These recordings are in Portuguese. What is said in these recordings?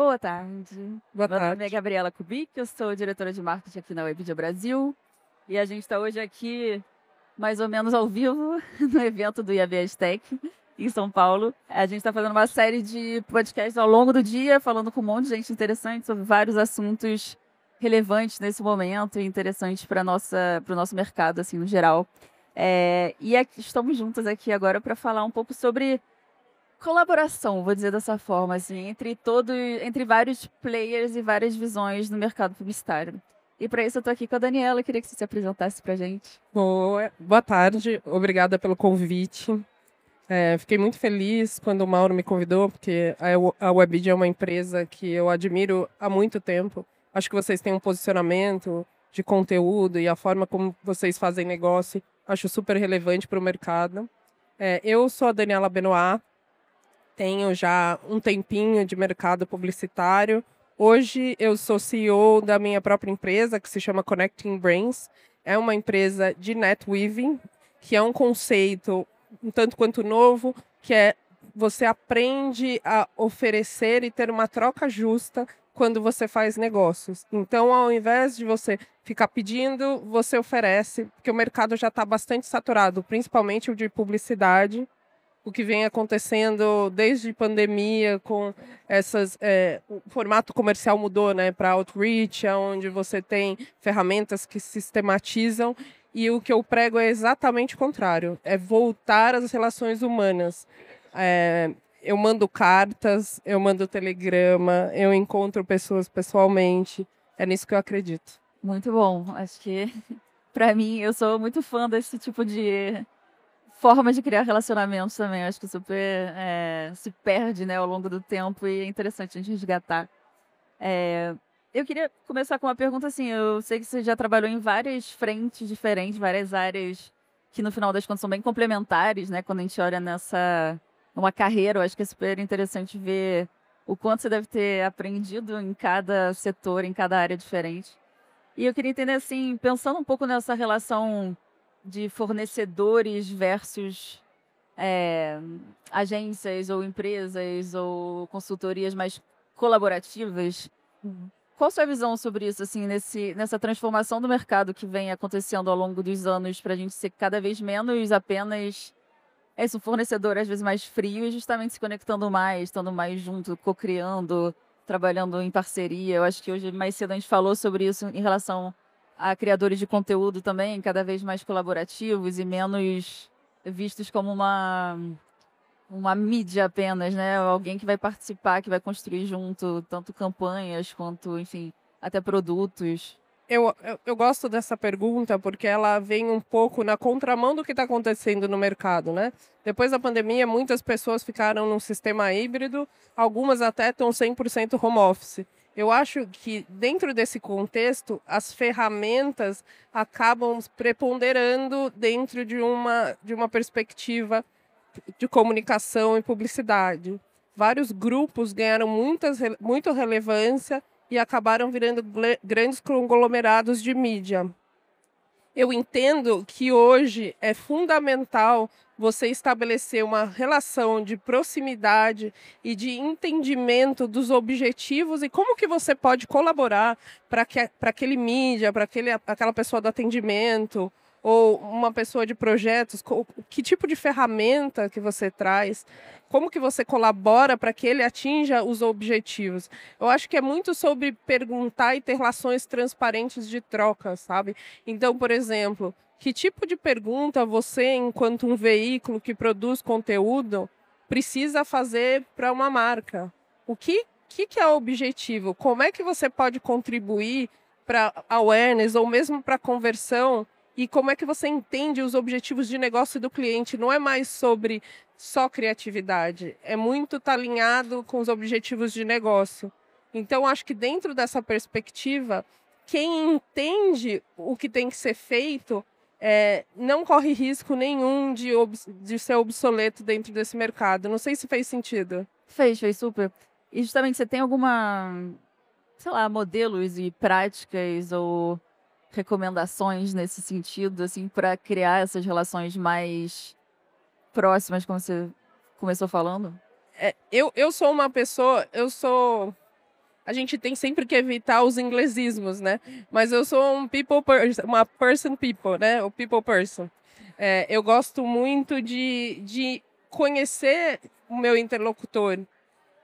Boa tarde. Boa Meu nome é tarde. Gabriela Kubik, eu sou diretora de marketing aqui na Webidia Brasil. E a gente está hoje aqui, mais ou menos ao vivo, no evento do IABS Tech, em São Paulo. A gente está fazendo uma série de podcasts ao longo do dia, falando com um monte de gente interessante sobre vários assuntos relevantes nesse momento e interessantes para o nosso mercado, assim, no geral. Estamos juntas aqui agora para falar um pouco sobre colaboração, vou dizer dessa forma, assim, entre vários players e várias visões no mercado publicitário. E para isso eu tô aqui com a Daniela, eu queria que você se apresentasse pra gente. Boa tarde, obrigada pelo convite. Fiquei muito feliz quando o Mauro me convidou, porque a Webidia é uma empresa que eu admiro há muito tempo. Acho que vocês têm um posicionamento de conteúdo e a forma como vocês fazem negócio, acho super relevante para o mercado. Eu sou a Daniela Benoit, tenho já um tempinho de mercado publicitário. Hoje eu sou CEO da minha própria empresa, que se chama Connecting Brains. É uma empresa de netweaving, que é um conceito um tanto quanto novo, que é você aprende a oferecer e ter uma troca justa quando você faz negócios. Então, ao invés de você ficar pedindo, você oferece, porque o mercado já está bastante saturado, principalmente o de publicidade, o que vem acontecendo desde pandemia com o formato comercial mudou, né, para outreach, onde você tem ferramentas que sistematizam, e o que eu prego é exatamente o contrário, é voltar às relações humanas. Eu mando cartas, eu mando telegrama, eu encontro pessoas pessoalmente, é nisso que eu acredito. Muito bom, acho que para mim eu sou muito fã desse tipo de forma de criar relacionamentos também, acho que super se perde, né, ao longo do tempo e é interessante a gente resgatar. Eu queria começar com uma pergunta assim, eu sei que você já trabalhou em várias frentes diferentes, várias áreas que no final das contas são bem complementares, né? Quando a gente olha numa carreira, eu acho que é super interessante ver o quanto você deve ter aprendido em cada setor, em cada área diferente. E eu queria entender assim, pensando um pouco nessa relação de fornecedores versus eh, agências ou empresas ou consultorias mais colaborativas. Qual a sua visão sobre isso, assim, nessa transformação do mercado que vem acontecendo ao longo dos anos, para a gente ser cada vez menos apenas esse um fornecedor, às vezes, mais frio e justamente se conectando mais, estando mais junto, co-criando, trabalhando em parceria. Eu acho que hoje, mais cedo, a gente falou sobre isso em relação a criadores de conteúdo também, cada vez mais colaborativos e menos vistos como uma mídia apenas, né? Alguém que vai participar, que vai construir junto, tanto campanhas quanto, enfim, até produtos. Eu gosto dessa pergunta porque ela vem um pouco na contramão do que está acontecendo no mercado, né? Depois da pandemia, muitas pessoas ficaram num sistema híbrido, algumas até estão 100% home office. Eu acho que, dentro desse contexto, as ferramentas acabam preponderando dentro de uma perspectiva de comunicação e publicidade. Vários grupos ganharam muita relevância e acabaram virando grandes conglomerados de mídia. Eu entendo que hoje é fundamental você estabelecer uma relação de proximidade e de entendimento dos objetivos e como que você pode colaborar para aquele mídia, para aquela pessoa do atendimento ou uma pessoa de projetos, que tipo de ferramenta que você traz, como que você colabora para que ele atinja os objetivos. Eu acho que é muito sobre perguntar e ter relações transparentes de troca, sabe? Então, por exemplo, que tipo de pergunta você, enquanto um veículo que produz conteúdo, precisa fazer para uma marca? O que é o objetivo? Como é que você pode contribuir para awareness ou mesmo para conversão? E como é que você entende os objetivos de negócio do cliente? Não é mais sobre só criatividade, é muito alinhado com os objetivos de negócio. Então, acho que dentro dessa perspectiva, quem entende o que tem que ser feito não corre risco nenhum de ser obsoleto dentro desse mercado. Não sei se fez sentido. Fez super. E justamente você tem alguma, sei lá, modelos e práticas ou recomendações nesse sentido, assim, para criar essas relações mais próximas, como você começou falando? Eu sou uma pessoa, a gente tem sempre que evitar os inglesismos, né? Mas eu sou uma person people, né? O people person. Eu gosto muito de conhecer o meu interlocutor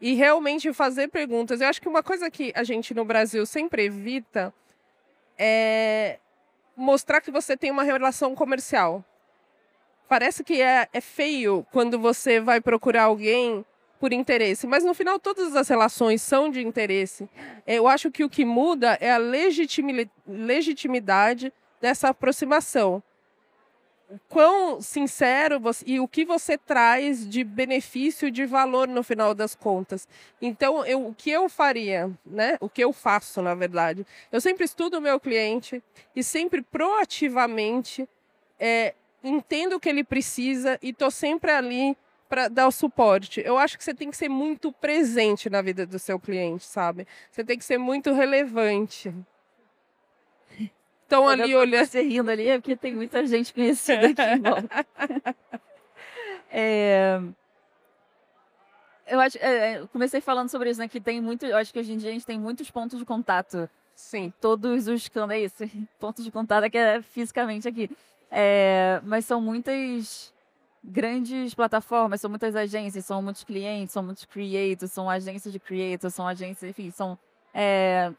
e realmente fazer perguntas. Eu acho que uma coisa que a gente no Brasil sempre evita é mostrar que você tem uma relação comercial. Parece que é feio quando você vai procurar alguém por interesse, mas no final todas as relações são de interesse. Eu acho que o que muda é a legitimidade dessa aproximação. Quão sincero e o que você traz de benefício, de valor no final das contas. Então, o que eu faria, né? O que eu faço, na verdade? Eu sempre estudo o meu cliente e sempre proativamente entendo o que ele precisa e estou sempre ali para dar o suporte. Eu acho que você tem que ser muito presente na vida do seu cliente, sabe? Você tem que ser muito relevante. Estão ali olhando. Você rindo ali, é porque tem muita gente conhecida aqui em volta. Eu acho, eu comecei falando sobre isso, né? Que tem muito. Eu acho que hoje em dia a gente tem muitos pontos de contato. Sim. Todos os cantos, é isso. Pontos de contato é que é fisicamente aqui. Mas são muitas grandes plataformas, são muitas agências, são muitos clientes, são muitos creators, são agências de creators, são agências, enfim, são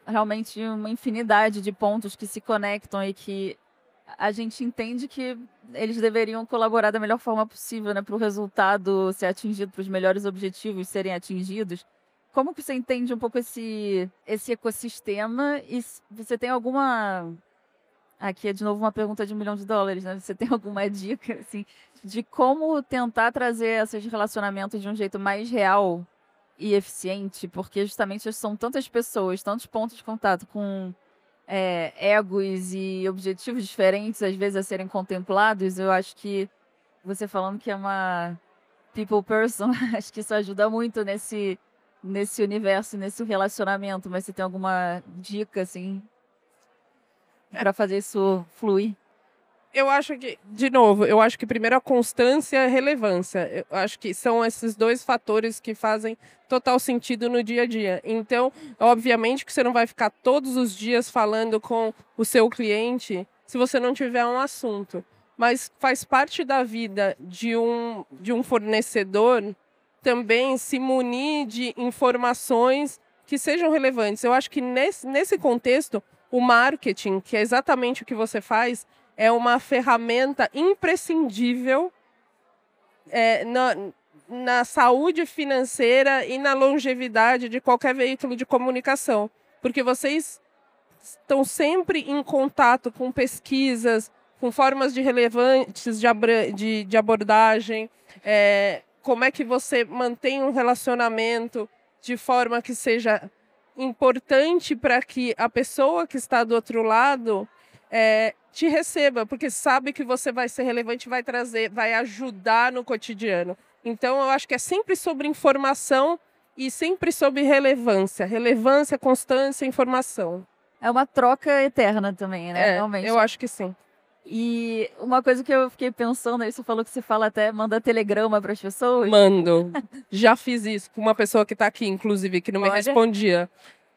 realmente uma infinidade de pontos que se conectam e que a gente entende que eles deveriam colaborar da melhor forma possível, né, para o resultado ser atingido, para os melhores objetivos serem atingidos. Como que você entende um pouco esse ecossistema e você tem alguma... Aqui é de novo uma pergunta de $1 milhão, né? Você tem alguma dica, assim, de como tentar trazer esses relacionamentos de um jeito mais real e eficiente? Porque justamente são tantas pessoas, tantos pontos de contato com egos e objetivos diferentes, às vezes, a serem contemplados. Eu acho que você falando que é uma people person, acho que isso ajuda muito nesse universo, nesse relacionamento. Mas você tem alguma dica, assim, para fazer isso fluir? Eu acho que, de novo, eu acho que primeiro a constância e a relevância. Eu acho que são esses dois fatores que fazem total sentido no dia a dia. Então, obviamente que você não vai ficar todos os dias falando com o seu cliente se você não tiver um assunto. Mas faz parte da vida de um fornecedor também se munir de informações que sejam relevantes. Eu acho que nesse contexto, o marketing, que é exatamente o que você faz, é uma ferramenta imprescindível na saúde financeira e na longevidade de qualquer veículo de comunicação. Porque vocês estão sempre em contato com pesquisas, com formas de relevantes de abordagem, como é que você mantém um relacionamento de forma que seja importante para que a pessoa que está do outro lado te receba, porque sabe que você vai ser relevante, vai ajudar no cotidiano. Então, eu acho que é sempre sobre informação e sempre sobre relevância. Relevância, constância, informação. É uma troca eterna também, né? Realmente. Eu acho que sim. E uma coisa que eu fiquei pensando, aí você falou que você fala até, manda telegrama para as pessoas. Mando. Já fiz isso com uma pessoa que está aqui, inclusive, que não me respondia.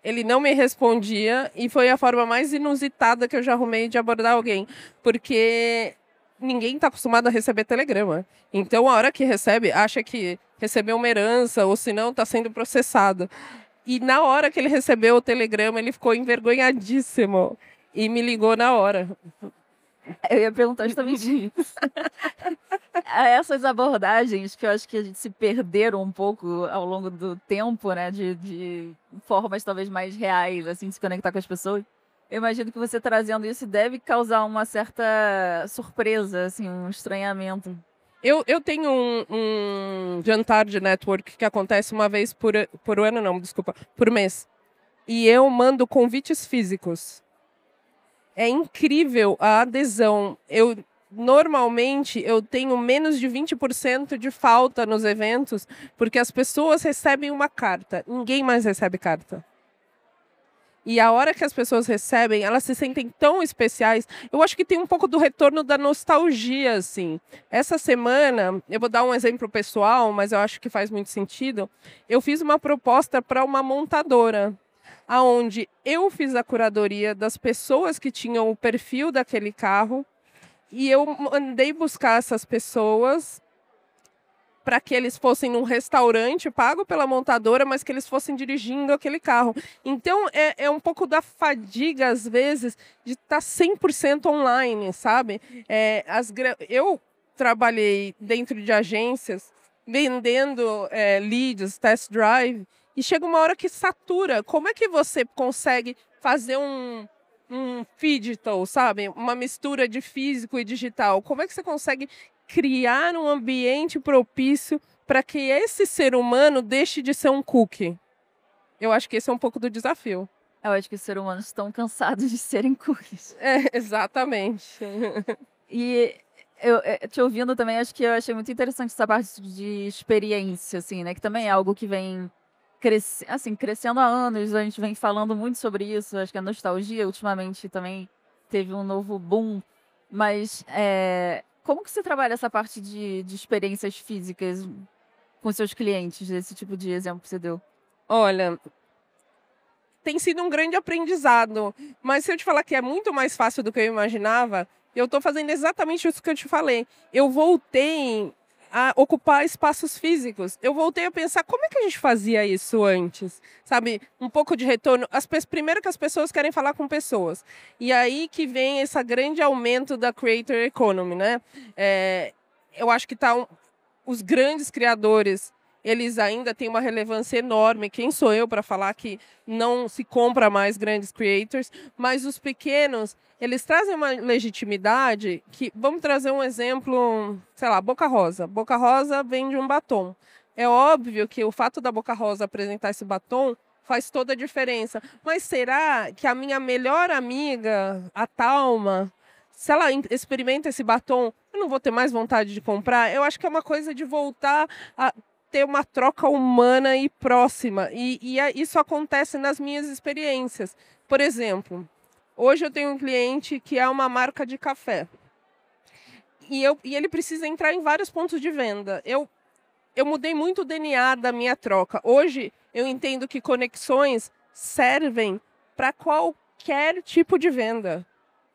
Ele não me respondia e foi a forma mais inusitada que eu já arrumei de abordar alguém. Porque ninguém está acostumado a receber telegrama. Então, a hora que recebe, acha que recebeu uma herança ou se não, está sendo processado. E na hora que ele recebeu o telegrama, ele ficou envergonhadíssimo e me ligou na hora. Eu ia perguntar justamente isso. Essas abordagens que eu acho que a gente se perderam um pouco ao longo do tempo, né? De formas talvez mais reais, assim, de se conectar com as pessoas. Eu imagino que você trazendo isso deve causar uma certa surpresa, assim, um estranhamento. Eu tenho um jantar de network que acontece uma vez por ano, não, desculpa, por mês. E eu mando convites físicos. É incrível a adesão. Normalmente, eu tenho menos de 20% de falta nos eventos, porque as pessoas recebem uma carta. Ninguém mais recebe carta. E a hora que as pessoas recebem, elas se sentem tão especiais. Eu acho que tem um pouco do retorno da nostalgia, assim. Essa semana, eu vou dar um exemplo pessoal, mas eu acho que faz muito sentido. Eu fiz uma proposta para uma montadora. aonde eu fiz a curadoria das pessoas que tinham o perfil daquele carro e eu mandei buscar essas pessoas para que eles fossem num restaurante pago pela montadora, mas que eles fossem dirigindo aquele carro. Então, é um pouco da fadiga, às vezes, de estar 100% online, sabe? Eu trabalhei dentro de agências, vendendo leads, test drive, e chega uma hora que satura. Como é que você consegue fazer um digital, sabe? Uma mistura de físico e digital. Como é que você consegue criar um ambiente propício para que esse ser humano deixe de ser um cookie? Eu acho que esse é um pouco do desafio. Eu acho que os seres humanos estão cansados de serem cookies. Exatamente. E eu te ouvindo também, acho que eu achei muito interessante essa parte de experiência, assim, né? Que também é algo que vem crescendo há anos, a gente vem falando muito sobre isso. Acho que a nostalgia ultimamente também teve um novo boom. Mas como que você trabalha essa parte de experiências físicas com seus clientes, esse tipo de exemplo que você deu? Olha, tem sido um grande aprendizado, mas se eu te falar que é muito mais fácil do que eu imaginava, eu estou fazendo exatamente isso que eu te falei. Eu voltei a ocupar espaços físicos. Eu voltei a pensar como é que a gente fazia isso antes, sabe? Um pouco de retorno. Primeiro que as pessoas querem falar com pessoas. E aí que vem esse grande aumento da creator economy, né? Eu acho que os grandes criadores, eles ainda têm uma relevância enorme. Quem sou eu para falar que não se compra mais grandes creators? Mas os pequenos, eles trazem uma legitimidade que... Vamos trazer um exemplo, sei lá, Boca Rosa. Boca Rosa vende um batom. É óbvio que o fato da Boca Rosa apresentar esse batom faz toda a diferença. Mas será que a minha melhor amiga, a Thalma, se ela experimenta esse batom, eu não vou ter mais vontade de comprar? Eu acho que é uma coisa de voltar a ter uma troca humana e próxima. E isso acontece nas minhas experiências. Por exemplo, hoje eu tenho um cliente que é uma marca de café. E ele precisa entrar em vários pontos de venda. Eu mudei muito o DNA da minha troca. Hoje eu entendo que conexões servem para qualquer tipo de venda.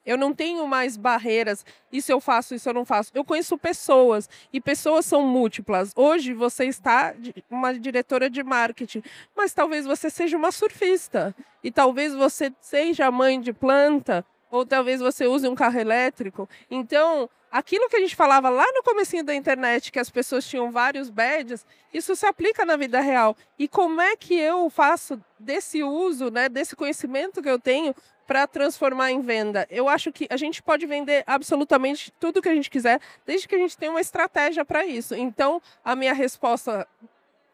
Eu não tenho mais barreiras, isso eu faço, isso eu não faço. Eu conheço pessoas, e pessoas são múltiplas. Hoje você está uma diretora de marketing, mas talvez você seja uma surfista. E talvez você seja mãe de planta, ou talvez você use um carro elétrico. Então, aquilo que a gente falava lá no comecinho da internet, que as pessoas tinham vários badges, isso se aplica na vida real. E como é que eu faço desse uso, né, desse conhecimento que eu tenho, para transformar em venda? Eu acho que a gente pode vender absolutamente tudo que a gente quiser, desde que a gente tenha uma estratégia para isso. Então, a minha resposta,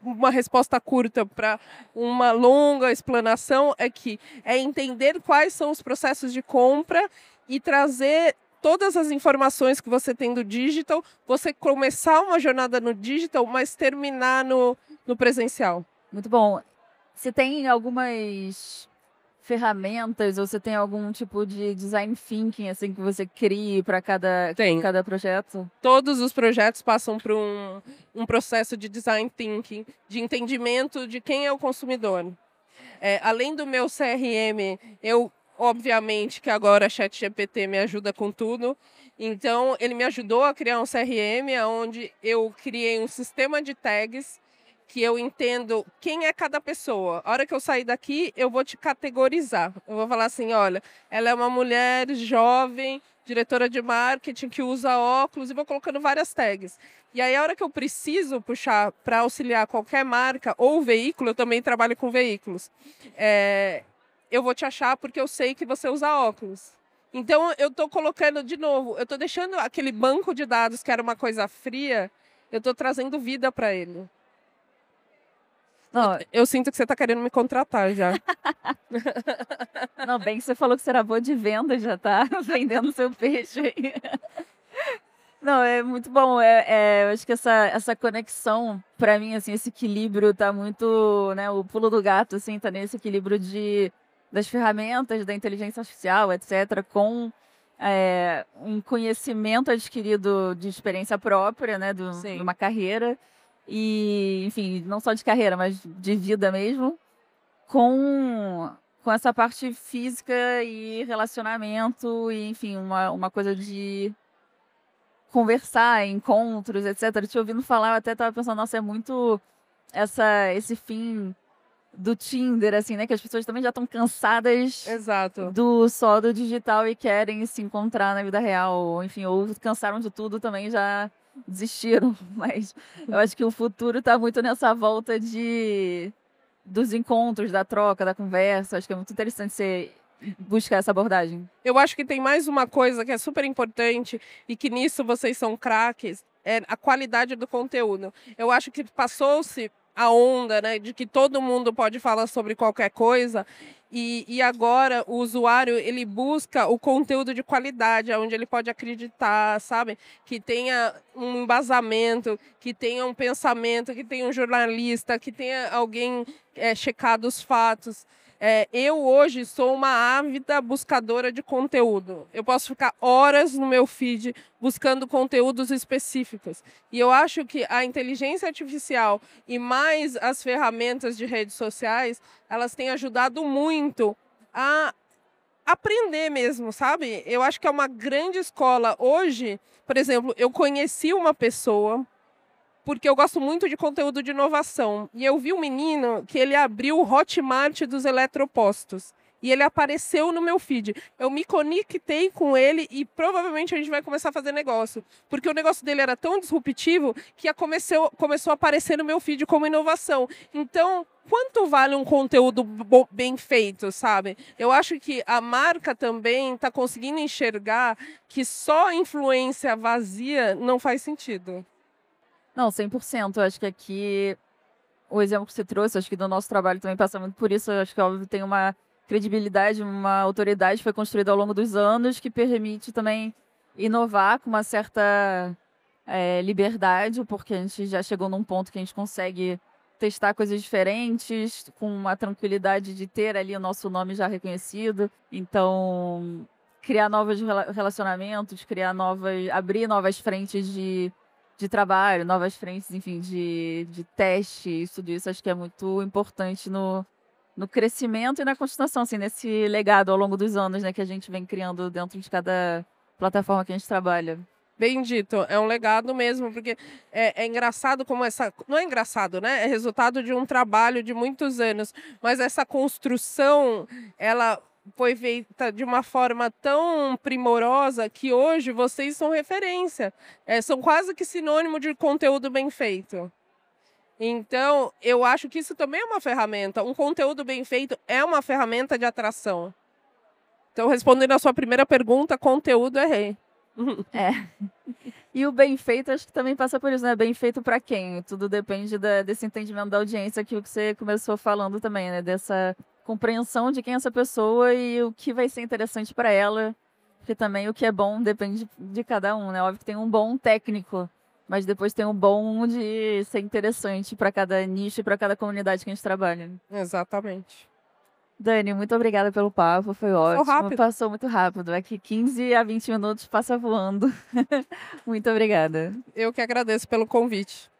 uma resposta curta para uma longa explanação, é entender quais são os processos de compra e trazer todas as informações que você tem do digital, você começar uma jornada no digital, mas terminar no presencial. Muito bom. Você tem algumas ferramentas ou você tem algum tipo de design thinking assim que você crie para cada projeto? Todos os projetos passam por um processo de design thinking, de entendimento de quem é o consumidor. Além do meu CRM, obviamente que agora a ChatGPT me ajuda com tudo. Então, ele me ajudou a criar um CRM, onde eu criei um sistema de tags que eu entendo quem é cada pessoa. A hora que eu sair daqui, eu vou te categorizar. Eu vou falar assim, olha, ela é uma mulher jovem, diretora de marketing, que usa óculos, e vou colocando várias tags. E aí, a hora que eu preciso puxar para auxiliar qualquer marca ou veículo, eu também trabalho com veículos, eu vou te achar porque eu sei que você usa óculos. Então, eu estou colocando, de novo, eu estou deixando aquele banco de dados, que era uma coisa fria, eu estou trazendo vida para ele. Não, eu sinto que você está querendo me contratar já. Não, bem que você falou que você era boa de venda, já está vendendo seu peixe aí. Não, é muito bom. Eu acho que essa conexão, para mim, assim, esse equilíbrio tá muito, né? O pulo do gato, assim, tá nesse equilíbrio das ferramentas, da inteligência artificial, etc., com um conhecimento adquirido de experiência própria, né? De uma carreira. E, enfim, não só de carreira, mas de vida mesmo, com com essa parte física e relacionamento, e enfim, uma coisa de conversar, encontros, etc. Te ouvindo falar, eu até estava pensando, nossa, é muito esse fim do Tinder, assim, né? Que as pessoas também já estão cansadas Exato. só do digital e querem se encontrar na vida real. Ou, enfim, ou cansaram de tudo também já desistiram. Mas eu acho que o futuro está muito nessa volta dos encontros, da troca, da conversa. Acho que é muito interessante você buscar essa abordagem. Eu acho que tem mais uma coisa que é super importante e que nisso vocês são craques, é a qualidade do conteúdo. Eu acho que passou-se a onda, né, de que todo mundo pode falar sobre qualquer coisa e agora o usuário ele busca o conteúdo de qualidade, onde ele pode acreditar, sabe? Que tenha um embasamento, que tenha um pensamento, que tenha um jornalista, que tenha alguém checado os fatos. Eu hoje sou uma ávida buscadora de conteúdo. Eu posso ficar horas no meu feed buscando conteúdos específicos. E eu acho que a inteligência artificial e mais as ferramentas de redes sociais, elas têm ajudado muito a aprender mesmo, sabe? Eu acho que é uma grande escola. Hoje, por exemplo, eu conheci uma pessoa porque eu gosto muito de conteúdo de inovação. E eu vi um menino que ele abriu o Hotmart dos eletropostos. E ele apareceu no meu feed. Eu me conectei com ele e provavelmente a gente vai começar a fazer negócio. Porque o negócio dele era tão disruptivo que começou a aparecer no meu feed como inovação. Então, quanto vale um conteúdo bem feito, sabe? Eu acho que a marca também está conseguindo enxergar que só influência vazia não faz sentido. Não, 100%. Eu acho que aqui, o exemplo que você trouxe, acho que do nosso trabalho também passa muito por isso. Eu acho que, óbvio, tem uma credibilidade, uma autoridade que foi construída ao longo dos anos que permite também inovar com uma certa liberdade, porque a gente já chegou num ponto que a gente consegue testar coisas diferentes, com uma tranquilidade de ter ali o nosso nome já reconhecido. Então, criar novos relacionamentos, abrir novas frentes de trabalho, novas frentes, enfim, de teste, tudo isso acho que é muito importante no crescimento e na continuação, assim, nesse legado ao longo dos anos, né, que a gente vem criando dentro de cada plataforma que a gente trabalha. Bem dito, é um legado mesmo, porque é engraçado como essa... Não é engraçado, né? É resultado de um trabalho de muitos anos, mas essa construção, ela foi feita de uma forma tão primorosa que hoje vocês são referência. São quase que sinônimo de conteúdo bem feito. Então, eu acho que isso também é uma ferramenta. Um conteúdo bem feito é uma ferramenta de atração. Então, respondendo a sua primeira pergunta, conteúdo é rei. E o bem feito, acho que também passa por isso, né? Bem feito para quem? Tudo depende desse entendimento da audiência que você começou falando também, né? Dessa compreensão de quem é essa pessoa e o que vai ser interessante para ela. Porque também o que é bom depende de cada um, né? Óbvio que tem um bom técnico, mas depois tem um bom de ser interessante para cada nicho e para cada comunidade que a gente trabalha. Exatamente. Dani, muito obrigada pelo papo, foi ótimo. Rápido. Passou muito rápido. Aqui 15 a 20 minutos passa voando. Muito obrigada. Eu que agradeço pelo convite.